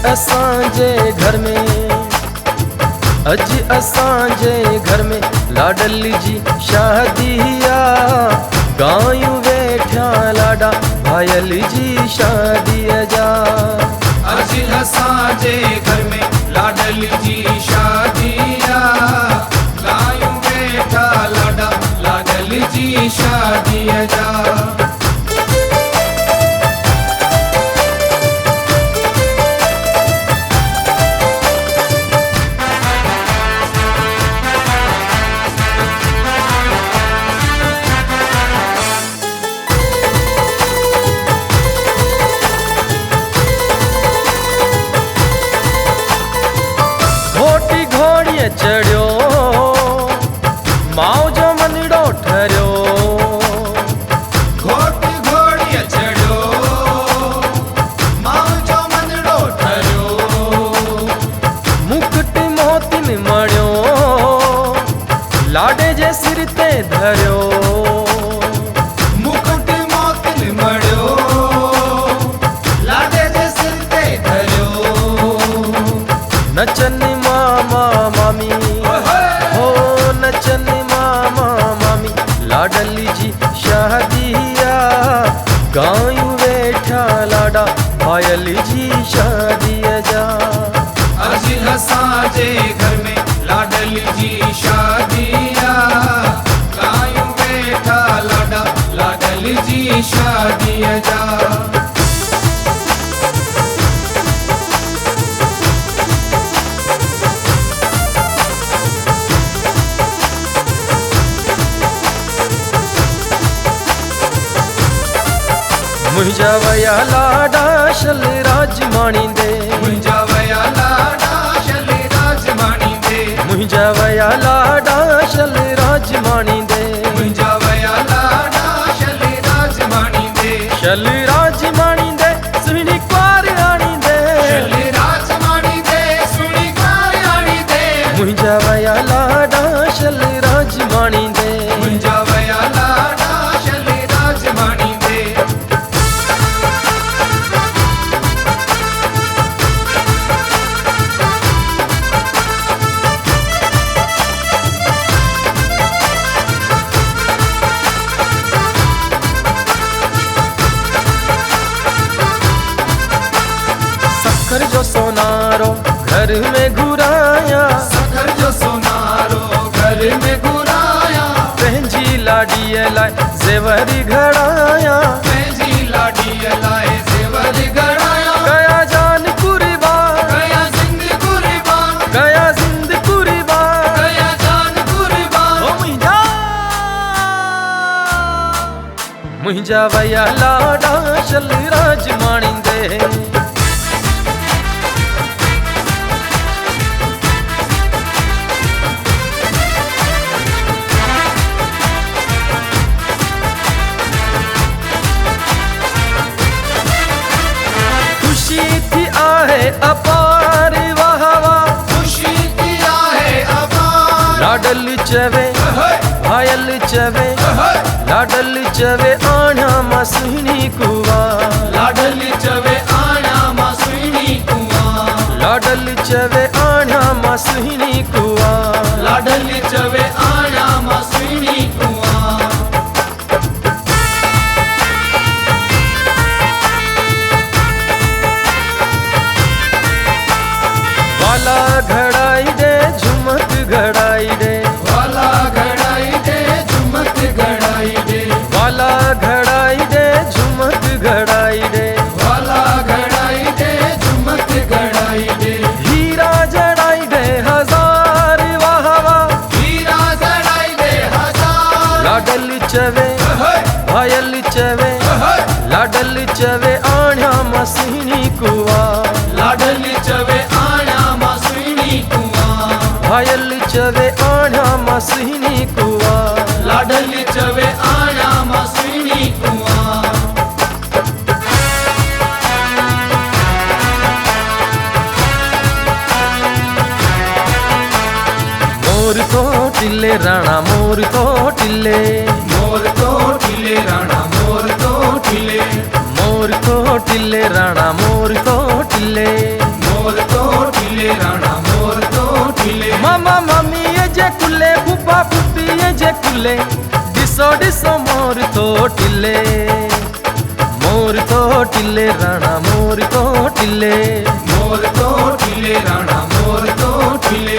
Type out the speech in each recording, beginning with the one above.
असांजे घर में, अज असांजे घर में लाडली जी शादिया, गायूं वेठ्या लाडा भायल जी शादीअ जा। अज असांजे घर में लाडली जी शादिया, गायूं वेठा लाडा लाडली जी शादीअ जा। चढ़ियो माओ जो मनड़ो ठहरियो, घोटी घोड़िया चढ़ियो माओ जो मनड़ो ठहरियो। मुकुट मोतिन मणियो लाडे जे सिर ते धरियो, मुकुट मोतिन मणियो लाडे जे सिर ते धरियो। नचन मामा मामी हो नचन मामा मामी लाडली जी शादिया, गायूं वेठा लाडा भायल जी शादीअ जा। अज असांजे घर में लाडली जी शादिया, गायूं वेठा लाडा लाडली जी शादीअ जा। मुंहिंजा वया लाडा शल राज माणींदे, मुंहिंजा वया लाडा शल राज माणींदे, मुंहिंजा वया लाडा शल राज माणींदे, मुंहिंजा वया लाडा शल राज माणींदे, शल राज माणींदे सुहिणी कुंवार आणींदे, शल राज माणींदे सुहिणी कुंवार आणींदे। मुंहिंजा वया लाडा शल राज माणींदे, मुंहिंजा वया लाडा शल राज माणींदे। सखर जो सोनारो घर में घुराया, सखर जो सोनारो घर में घुराया, पंहिंजी लाडीअ लाइ ज़ेवर घड़ाया, पंहिंजी लाडीअ लाइ ज़ेवर घड़ाया। कया जान कुर्बान, कया जिंद कुर्बान, कया जिंद कुर्बान, कया जान कुर्बान। ओ मुंहिंजा वया लाडा शल राज माणींदे। खुशी थी आहे अपार वाह वाह, खुशी थी आहे अपार। लाडल चवे भायल चवे, लाडल चवे आण्या मां सुहिणी कुंवार, लाडल चवे आण्या मां सुहिणी कुंवार, लाडल चवे आण्या मां सुहिणी कुंवार, लाडल चवे आण्या मां सुहिणी कुंवार। वाला घड़ाई दे झुमक घड़ाई दे, वाला घड़ाई दे झुमक घड़ाई दे, वाला घड़ाई दे झुमक घड़ाई दे, वाला घड़ाई दे झुमक घड़ाई दे। हीरा जड़ाई दे हजार वाह वाह, हीरा जड़ाई दे हजार। लाडल चवे भायल चवे, लाडल चवे आण्या मां सुहिणी कुंवार, लाडल चवे आण्या मां सुहिणी कुंवार, भायल चवे आण्या मां सुहिणी कुंवार, लाडल चवे आण्या मां सुहिणी कुंवार। मोर तो टिल्ले राणा मोर तो टिल्ले, मोर तो टिल्ले राणा मोर तो टिल्ले, मोर तो टिल्ले राणा मोर तो टिल्ले, मोर मोर तो टिले राणा मोर तो टिले मामा मामी ये जे कुले फूफा फूफी ये जे कुले डिसो डिसो मोर तो टिले राणा मोर तो टिले मोर तो टिले राणा मोर तो टिले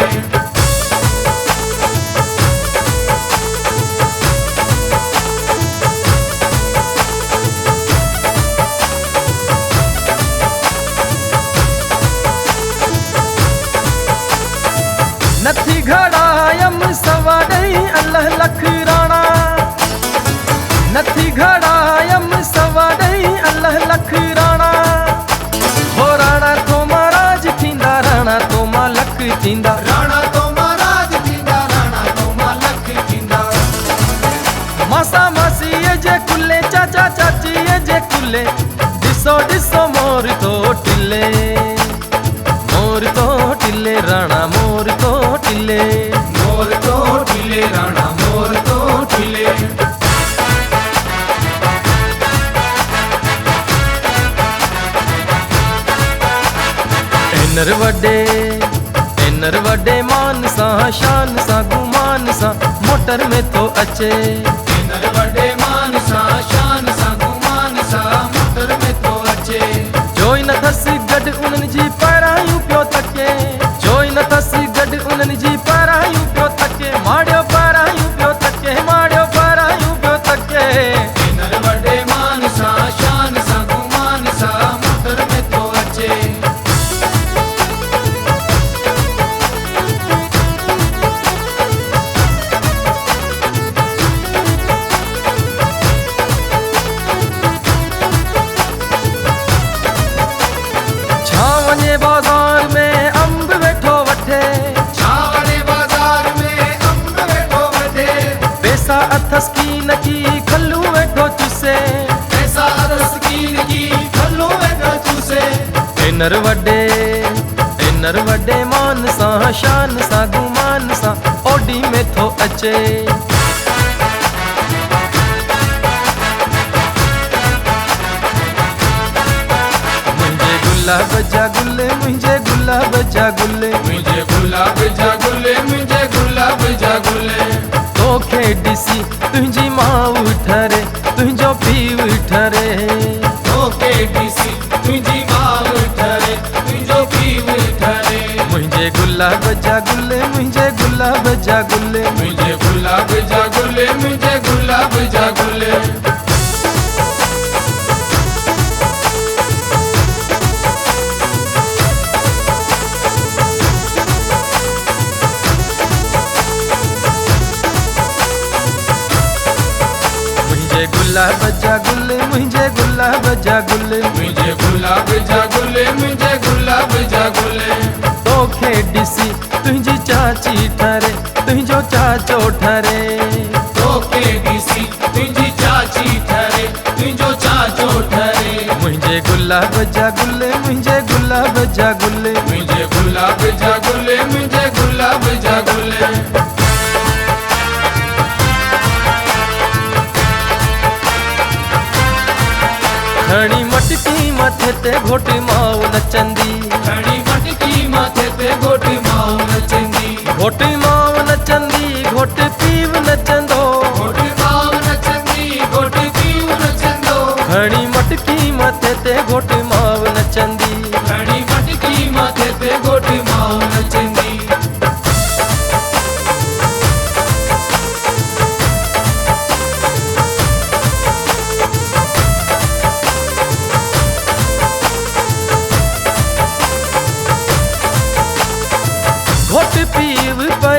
नथी घड़ायम सवाडई अल्लाह लख राणा नथी घड़ायम सवाडई अल्लाह लख राणा हो राणा तो महाराज थींदा राणा तो मालक थींदा राणा तो महाराज थींदा राणा तो मालक थींदा मासा मासी ये जे कुले चाचा चाची ये जे कुले डिसो डिसो मोर तो टिले राणा मोर तो टिले मोर तो टिले राणा मोर तो टिले एनर वडे मान सा शान सा गुमान सा मोटर में तो अचे एनर वडे मान सा शान सा गुमान सा मोटर में तो अचे जोई न थस गड उनन जी परायूं पियो तके जोई न थस गड उनन जी परायूं पियो तके माड़ियो परायूं पियो तके माड़ियो परायूं पियो तके एनर वडे मान सा शान सा गुमान सा मोटर में तो अचे छावने बाजार में अंब वेठो वठे छावने बाजार में अंब वेठो वठे पैसा अथस कीन की खल्लू वेठो चुसे पैसा रसकीन की खल्लो वेठो चूसे एनर वडे मान सा शान सा गुमान सा ओडी में थो अचे मुझे गुलाब जा गुल मुझे गुलाब जा गुल मुझे गुलाब जा गुले मुझे गुलाब जा गुले तोखे डिसी तुझी माऊ ठरे तुझो पीव ठरे तोखे डिसी तुझी मां ठरे तुझो पीव ठरे मुझे गुलाब जा गुल मुझे गुलाब जा गुल मुझे गुलाब जा गुले मुझे गुलाब जा गुले मुझे गुलाब जा गुल मुझे गुलाब जा गुल मुझे गुलाब जा गुले मुझे गुलाब जा गुले तोखे डिसी तुझी चाची ठरे तुझो चाचो ठरे तोखे डिसी तुझी चाची ठरे तुझो चाचो ठरे मुझे गुलाब जा गुल मुझे गुलाब जा गुल मुझे गुलाब जा गुले मुझे गुलाब जा गुले खणी मटकी मथे ते घोट माऊ नचंदी खणी मटकी माथे ते घोट माऊ नचंदी घोट माऊ नचंदी घोट पीव नचंदो घोट माऊ नचंदी घोट पीव नचंदो खणी मटकी मथे ते घोट माऊ नचंदी खणी मटकी माथे ते घोट माऊ नचंदी घोट पीव पे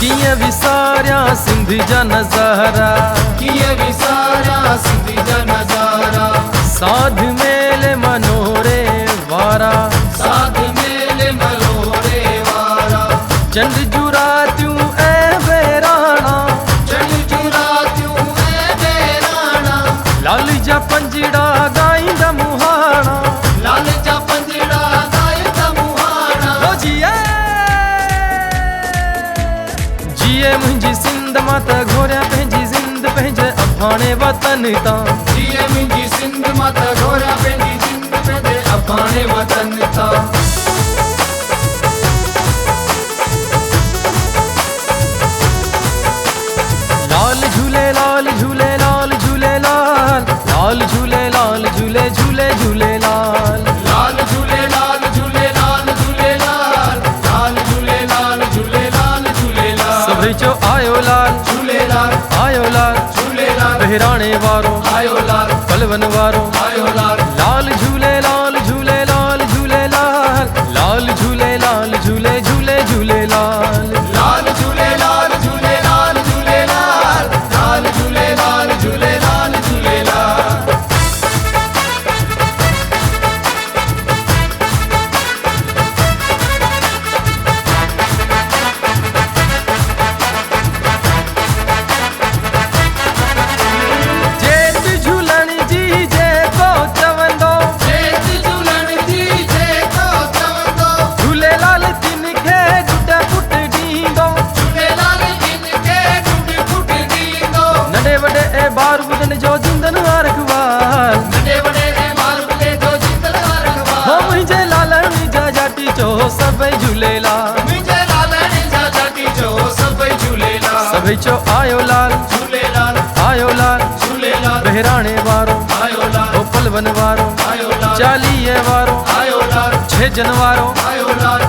कीअं विसारिया सिंध जा नज़ारा, कीअं विसारिया सिंध जा नज़ारा, साध मेले मनोरे वारा, साध मेले मनोरे वारा, चंड जूं रातियूं ऐं बहिराणा, चंड जूं रातियूं ऐं बहिराणा, लाल जा पंजड़ा ॻाईंदा मुहाणा, लाल जा पंजड़ा ॻाईंदा मुहाणा। ओ जिए जिए मुंहिंजी सिंध मां त घोरिया पंहिंजी ज़िंद पंहिंजे अफाणे वतन तां, जिए मुंहिंजी सिंध मां त घोरिया पंहिंजी ज़िंद पंहिंजे अफाणे वतन तां। लाल झूले लाल झूले लाल झूले लाल, लाल झूले लाल झूले झूले झूले लाल, लाल झूले लाल झूले लाल झूले लाल, लाल झूले लाल झूले लाल झूले लाल। सभई चो आयो लाल, झूलेलाल आयो लाल, झूलेलाल बहिराणे वारो, आयो लाल, पलवन वारो, आयो लाल, लाल झूले लाल झूले लाल झूले लाल, लाल झूले लाल झूले झूले झूले लाल, लाल झूले लाल झूले लाल झूले लाल, लाल झूले लाल झूले लाल झूले लाल। जेत झूलण जी जेको चवंदो, जेत झूलण जी जेको चवंदो, झूलेलाल तिन खे गुड पुट ॾींदो, झूलेलाल जिन खे गुड पुट ॾींदो, नंढे वॾे ऐं ॿार ॿुधनि जो जिंदन रखवाल, नंढे वॾे ऐं ॿार ॿुधे जो जिंदन रखवाल। हो मुंहिंजे लालण जा जाटी चो सभई झूलेलाल, मुंहिंजे लालण जा जाटी जो सभई झूलेलाल, सभई चो आयो लाल, झूलेलाल आयो लाल, झूलेलाल बहिराणे वारो, आयो लाल, हो पलवन वारो, आयो लाल, चालीहे वारो, आयो लाल, छेजन वारो, आयो लाल,